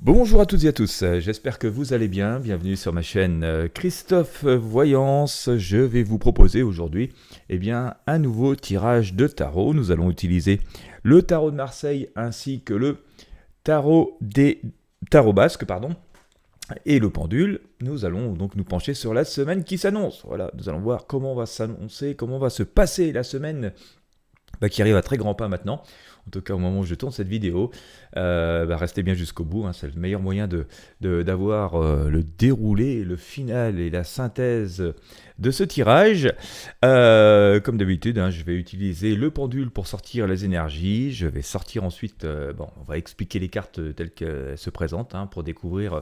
Bonjour à toutes et à tous, j'espère que vous allez bien. Bienvenue sur ma chaîne Christophe Voyance. Je vais vous proposer aujourd'hui un nouveau tirage de tarot. Nous allons utiliser le tarot de Marseille ainsi que le tarot basque, et le pendule. Nous allons donc nous pencher sur la semaine qui s'annonce. Voilà, nous allons voir comment va s'annoncer, comment va se passer la semaine qui arrive à très grands pas maintenant, en tout cas au moment où je tourne cette vidéo. Restez bien jusqu'au bout, c'est le meilleur moyen d'avoir le déroulé, le final et la synthèse de ce tirage. Comme d'habitude, je vais utiliser le pendule pour sortir les énergies. Je vais sortir ensuite, on va expliquer les cartes telles qu'elles se présentent pour découvrir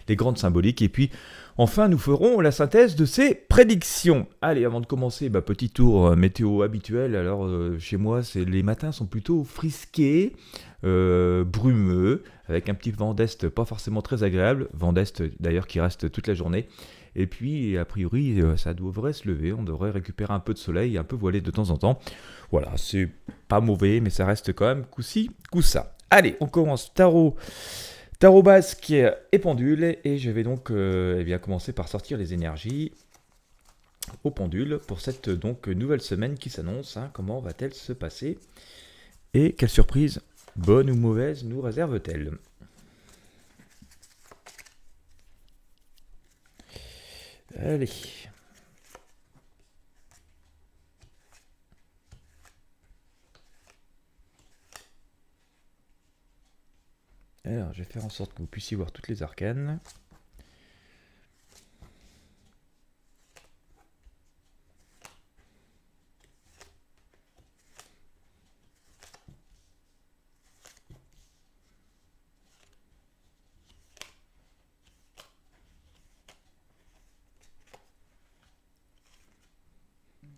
les grandes symboliques. Et puis enfin, nous ferons la synthèse de ces prédictions. Allez, avant de commencer, petit tour météo habituel. Alors, chez moi, les matins sont plutôt frisqués, brumeux, avec un petit vent d'est pas forcément très agréable. Vent d'est, d'ailleurs, qui reste toute la journée. Et puis, a priori, ça devrait se lever. On devrait récupérer un peu de soleil, un peu voilé de temps en temps. Voilà, c'est pas mauvais, mais ça reste quand même coup-ci, coup-ça. Allez, on commence. Tarot basque et pendule, et je vais donc commencer par sortir les énergies au pendule pour cette nouvelle semaine qui s'annonce. Comment va-t-elle se passer et quelle surprise, bonne ou mauvaise, nous réserve-t-elle? Allez. Alors, je vais faire en sorte que vous puissiez voir toutes les arcanes.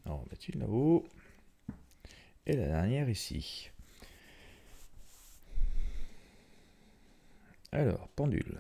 Alors, on va mettre une là-haut. Et la dernière ici. Alors, pendule.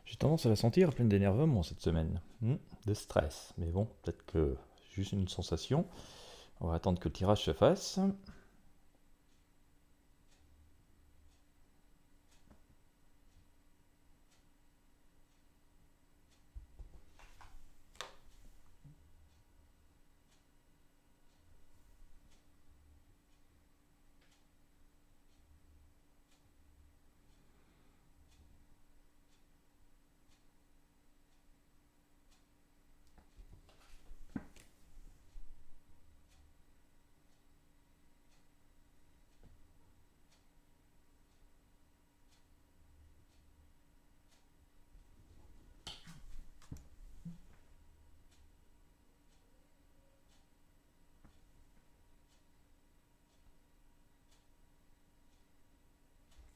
J'ai tendance à la sentir pleine d'énervement cette semaine, de stress. Mais bon, peut-être que c'est juste une sensation. On va attendre que le tirage se fasse.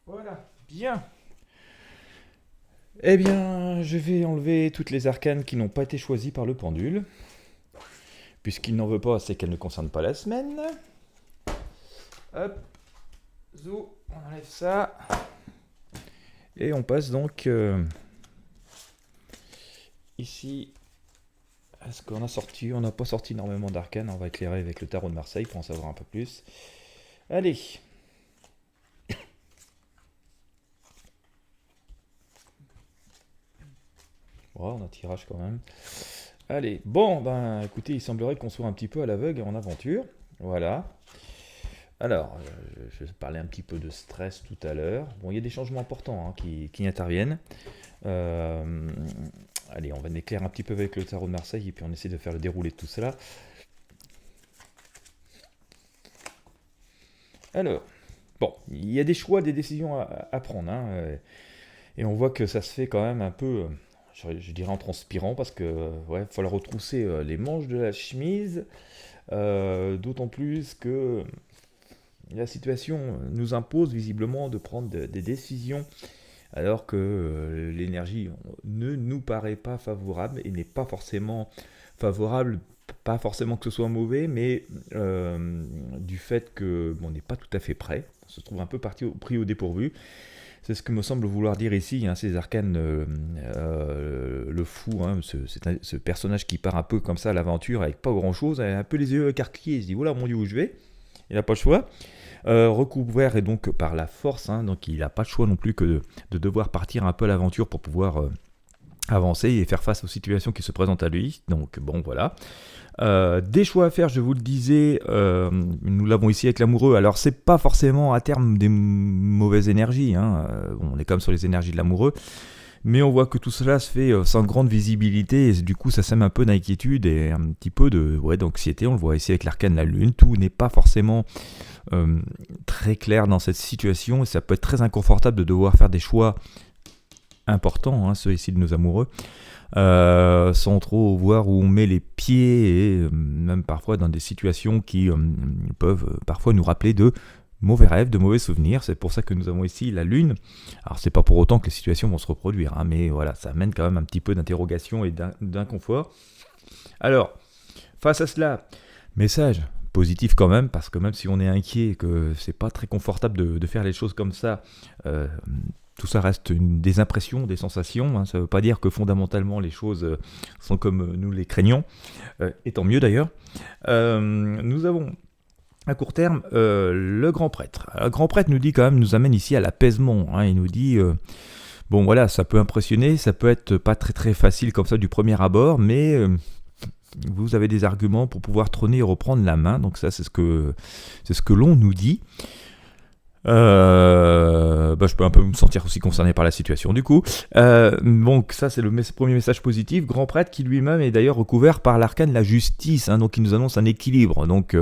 Voilà, bien. Je vais enlever toutes les arcanes qui n'ont pas été choisies par le pendule. Puisqu'il n'en veut pas, c'est qu'elles ne concernent pas la semaine. Hop, zou, on enlève ça. Et on passe donc ici à ce qu'on a sorti. On n'a pas sorti énormément d'arcanes. On va éclairer avec le tarot de Marseille pour en savoir un peu plus. Allez. Oh, on a un tirage quand même. Allez, bon, écoutez, il semblerait qu'on soit un petit peu à l'aveugle en aventure. Voilà. Alors, je parlais un petit peu de stress tout à l'heure. Bon, il y a des changements importants qui interviennent. Euh, Allez, on va éclairer un petit peu avec le tarot de Marseille et puis on essaie de faire le déroulé de tout cela. Alors, bon, il y a des choix, des décisions à prendre, hein, et on voit que ça se fait quand même un peu, je dirais en transpirant, parce que ouais, il va falloir retrousser les manches de la chemise, d'autant plus que la situation nous impose visiblement de prendre des décisions alors que l'énergie ne nous paraît pas favorable et n'est pas forcément favorable, pas forcément que ce soit mauvais, mais du fait que bon, on n'est pas tout à fait prêt, on se trouve un peu pris au dépourvu. C'est ce que me semble vouloir dire ici, hein, ces arcanes, le fou, hein, ce personnage qui part un peu comme ça à l'aventure avec pas grand chose, un peu les yeux écarquillés, il se dit voilà mon Dieu où je vais, il n'a pas le choix. Recouvert et donc par la force, hein, donc il n'a pas le choix non plus que de devoir partir un peu à l'aventure pour pouvoir avancer et faire face aux situations qui se présentent à lui. Donc bon voilà. Des choix à faire, je vous le disais, nous l'avons ici avec l'amoureux. Alors c'est pas forcément à terme des mauvaises énergies, hein. On est comme sur les énergies de l'amoureux. Mais on voit que tout cela se fait sans grande visibilité et du coup ça sème un peu d'inquiétude et un petit peu d'anxiété. On le voit ici avec l'arcane de la lune. Tout n'est pas forcément très clair dans cette situation et ça peut être très inconfortable de devoir faire des choix importants, hein, ceux ici de nos amoureux, sans trop voir où on met les pieds et même parfois dans des situations qui peuvent parfois nous rappeler de mauvais rêves, de mauvais souvenirs. C'est pour ça que nous avons ici la lune. Alors c'est pas pour autant que les situations vont se reproduire, hein, mais voilà, ça amène quand même un petit peu d'interrogation et d'inconfort. Alors, face à cela, message positif quand même, parce que même si on est inquiet et que c'est pas très confortable de faire les choses comme ça, tout ça reste des impressions, des sensations, hein. Ça ne veut pas dire que fondamentalement les choses sont comme nous les craignons, et tant mieux d'ailleurs. Nous avons à court terme le grand prêtre. Le grand prêtre nous dit quand même, nous amène ici à l'apaisement, hein. Il nous dit bon voilà, ça peut impressionner, ça peut être pas très très facile comme ça du premier abord, mais vous avez des arguments pour pouvoir trôner et reprendre la main. Donc ça c'est ce que l'on nous dit. Je peux un peu me sentir aussi concerné par la situation du coup. Donc ça c'est le premier message positif. Grand prêtre qui lui-même est d'ailleurs recouvert par l'arcane de la justice, hein, donc il nous annonce un équilibre. Donc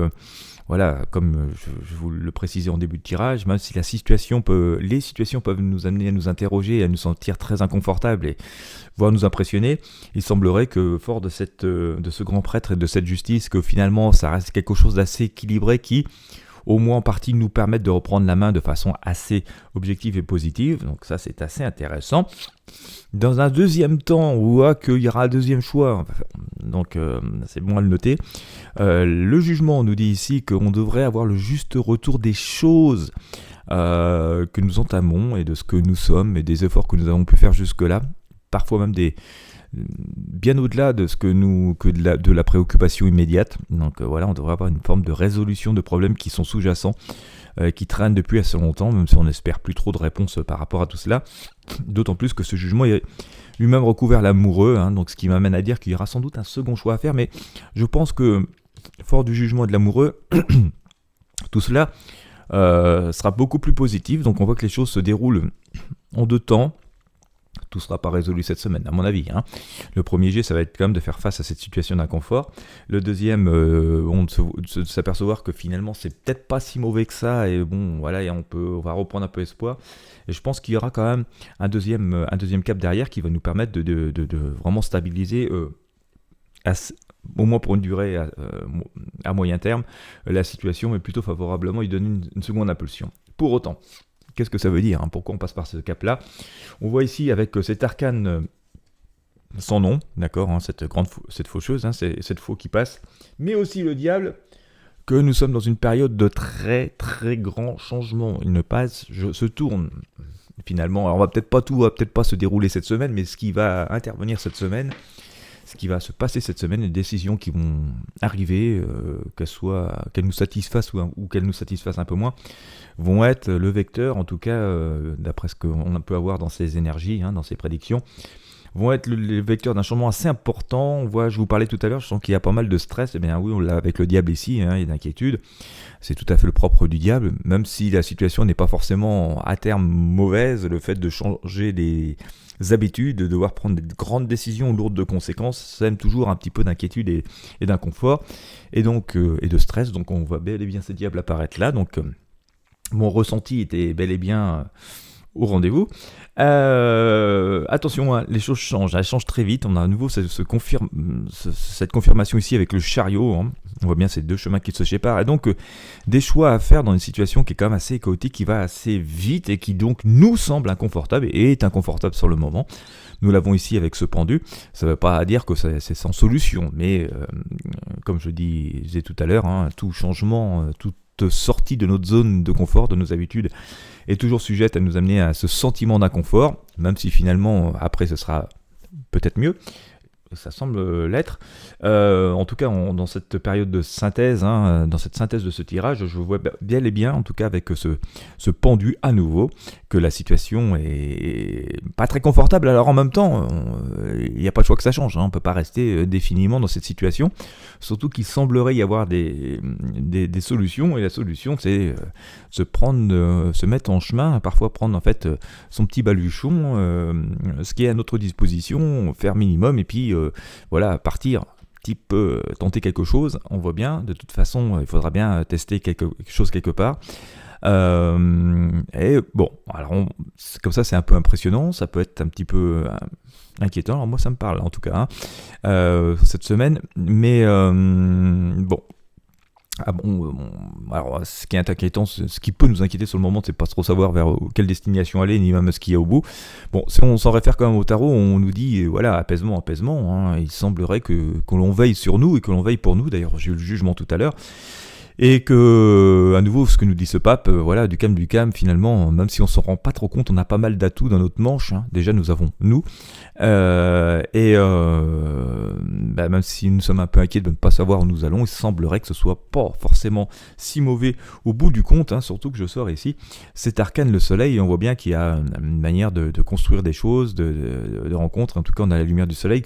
voilà, comme je vous le précisais en début de tirage, même si les situations peuvent nous amener à nous interroger, à nous sentir très inconfortables et voire nous impressionner, il semblerait que fort de ce grand prêtre et de cette justice, que finalement ça reste quelque chose d'assez équilibré qui au moins en partie nous permettent de reprendre la main de façon assez objective et positive. Donc ça c'est assez intéressant. Dans un deuxième temps, on voit qu'il y aura un deuxième choix, donc c'est bon à le noter. Le jugement nous dit ici qu'on devrait avoir le juste retour des choses que nous entamons et de ce que nous sommes et des efforts que nous avons pu faire jusque-là, parfois même bien au-delà de de la préoccupation immédiate. Donc voilà, on devrait avoir une forme de résolution de problèmes qui sont sous-jacents, qui traînent depuis assez longtemps, même si on n'espère plus trop de réponses par rapport à tout cela. D'autant plus que ce jugement est lui-même recouvert l'amoureux, hein, donc ce qui m'amène à dire qu'il y aura sans doute un second choix à faire, mais je pense que, fort du jugement et de l'amoureux, tout cela sera beaucoup plus positif. Donc on voit que les choses se déroulent en deux temps. Tout ne sera pas résolu cette semaine, à mon avis, hein. Le premier jet, ça va être quand même de faire face à cette situation d'inconfort. Le deuxième, on de s'apercevoir que finalement, c'est peut-être pas si mauvais que ça. Et bon, voilà, et on va reprendre un peu espoir. Et je pense qu'il y aura quand même un deuxième cap derrière qui va nous permettre de vraiment stabiliser, au moins pour une durée à moyen terme, la situation, mais plutôt favorablement, il donne une seconde impulsion. Pour autant, qu'est-ce que ça veut dire, hein? Pourquoi on passe par ce cap-là? On voit ici avec cet arcane sans nom, d'accord, hein, cette faucheuse, hein, cette faux qui passe, mais aussi le diable, que nous sommes dans une période de très très grands changements. Il se tourne finalement. Alors on va peut-être pas se dérouler cette semaine, mais ce qui va intervenir cette semaine, ce qui va se passer cette semaine, les décisions qui vont arriver, qu'elles nous satisfassent ou qu'elles nous satisfassent un peu moins, vont être le vecteur, en tout cas, d'après ce qu'on peut avoir dans ces énergies, hein, dans ces prédictions, vont être les vecteurs d'un changement assez important. On voit, je vous parlais tout à l'heure, je sens qu'il y a pas mal de stress. Eh bien oui, on l'a avec le diable ici, hein, et d'inquiétude. C'est tout à fait le propre du diable, même si la situation n'est pas forcément à terme mauvaise. Le fait de changer des habitudes, de devoir prendre des grandes décisions lourdes de conséquences, ça aime toujours un petit peu d'inquiétude et d'inconfort, et donc et de stress. Donc on voit bel et bien ce diable apparaître là. Donc mon ressenti était bel et bien au rendez-vous. Attention, hein, les choses changent, elles changent très vite. On a à nouveau cette confirmation ici avec le chariot, hein. On voit bien ces deux chemins qui se séparent, et donc des choix à faire dans une situation qui est quand même assez chaotique, qui va assez vite et qui donc nous semble inconfortable et est inconfortable sur le moment. Nous l'avons ici avec ce pendu. Ça ne veut pas dire que c'est sans solution, mais comme je disais tout à l'heure, hein, tout changement, toute sortie de notre zone de confort, de nos habitudes, est toujours sujette à nous amener à ce sentiment d'inconfort, même si finalement après ce sera peut-être mieux. Ça semble l'être. En tout cas, dans cette période de synthèse, hein, dans cette synthèse de ce tirage, je vois bien et bien, en tout cas avec ce pendu à nouveau, que la situation est pas très confortable. Alors en même temps, il n'y a pas de choix que ça change, hein. On ne peut pas rester définiment dans cette situation, surtout qu'il semblerait y avoir des solutions, et la solution c'est se mettre en chemin, parfois prendre en fait son petit baluchon, ce qui est à notre disposition, faire minimum, et puis voilà, partir un petit peu, tenter quelque chose. On voit bien, de toute façon, il faudra bien tester quelque chose quelque part. Et bon, alors comme ça, c'est un peu impressionnant, ça peut être un petit peu inquiétant. Alors moi, ça me parle en tout cas, hein, cette semaine. Mais bon. Alors ce qui est inquiétant, ce qui peut nous inquiéter sur le moment, c'est pas trop savoir vers quelle destination aller, ni même ce qu'il y a au bout. Bon, si on s'en réfère quand même au tarot, on nous dit, voilà, apaisement, hein. Il semblerait que l'on veille sur nous et que l'on veille pour nous. D'ailleurs, j'ai eu le jugement tout à l'heure. Et que, à nouveau, ce que nous dit ce pape, voilà, du calme, finalement, même si on s'en rend pas trop compte, on a pas mal d'atouts dans notre manche, hein. Déjà, nous avons nous, même si nous sommes un peu inquiets de ne pas savoir où nous allons, il semblerait que ce soit pas forcément si mauvais au bout du compte, hein, surtout que je sors ici cet arcane le soleil, et on voit bien qu'il y a une manière de construire des choses, de rencontres. En tout cas, on a la lumière du soleil,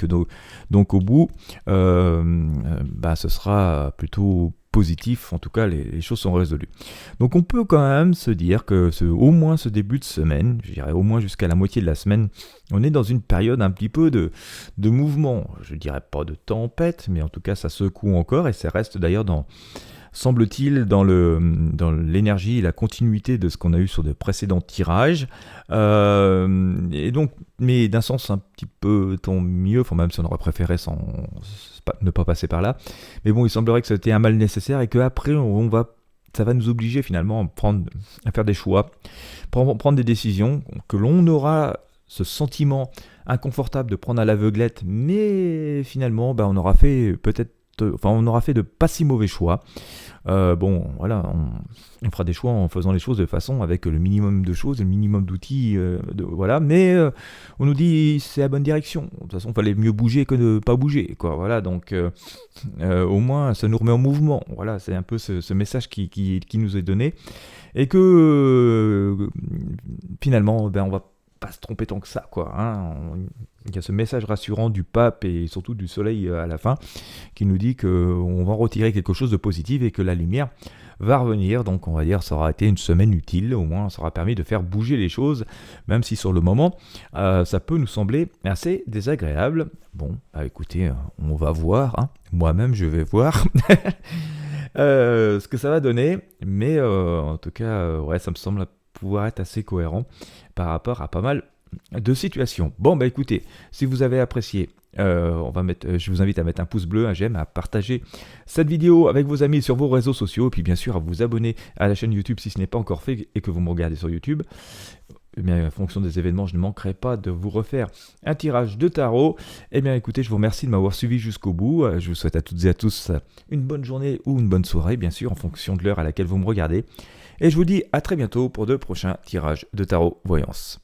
donc au bout, ce sera plutôt positif. En tout cas, les choses sont résolues. Donc on peut quand même se dire que au moins ce début de semaine, je dirais au moins jusqu'à la moitié de la semaine, on est dans une période un petit peu de mouvement. Je dirais pas de tempête, mais en tout cas ça secoue encore, et ça reste d'ailleurs semble-t-il dans l'énergie et la continuité de ce qu'on a eu sur de précédents tirages, et donc, mais d'un sens un petit peu tant mieux, enfin même si on aurait préféré ne pas passer par là, mais bon, il semblerait que c'était un mal nécessaire, et qu'après ça va nous obliger finalement à faire des choix, prendre des décisions, que l'on aura ce sentiment inconfortable de prendre à l'aveuglette, mais finalement on aura fait de pas si mauvais choix. Bon, voilà, on fera des choix en faisant les choses de façon avec le minimum de choses, le minimum d'outils, voilà. Mais on nous dit c'est la bonne direction. De toute façon, il fallait mieux bouger que de pas bouger, quoi. Voilà, donc au moins ça nous remet en mouvement. Voilà, c'est un peu ce message qui nous est donné, et que finalement, on va pas se tromper tant que ça, quoi, hein. Il y a ce message rassurant du pape et surtout du soleil à la fin, qui nous dit qu'on va en retirer quelque chose de positif et que la lumière va revenir. Donc on va dire ça aura été une semaine utile, au moins ça aura permis de faire bouger les choses, même si sur le moment ça peut nous sembler assez désagréable. Bon, écoutez, on va voir, hein. Moi-même je vais voir ce que ça va donner, mais en tout cas, ouais, ça me semble pouvoir être assez cohérent par rapport à pas mal de situations. Bon, écoutez, si vous avez apprécié, je vous invite à mettre un pouce bleu, un j'aime, à partager cette vidéo avec vos amis sur vos réseaux sociaux, et puis bien sûr à vous abonner à la chaîne YouTube si ce n'est pas encore fait et que vous me regardez sur YouTube. En fonction des événements, je ne manquerai pas de vous refaire un tirage de tarot. Écoutez, je vous remercie de m'avoir suivi jusqu'au bout. Je vous souhaite à toutes et à tous une bonne journée ou une bonne soirée, bien sûr, en fonction de l'heure à laquelle vous me regardez. Et je vous dis à très bientôt pour de prochains tirages de tarot voyance.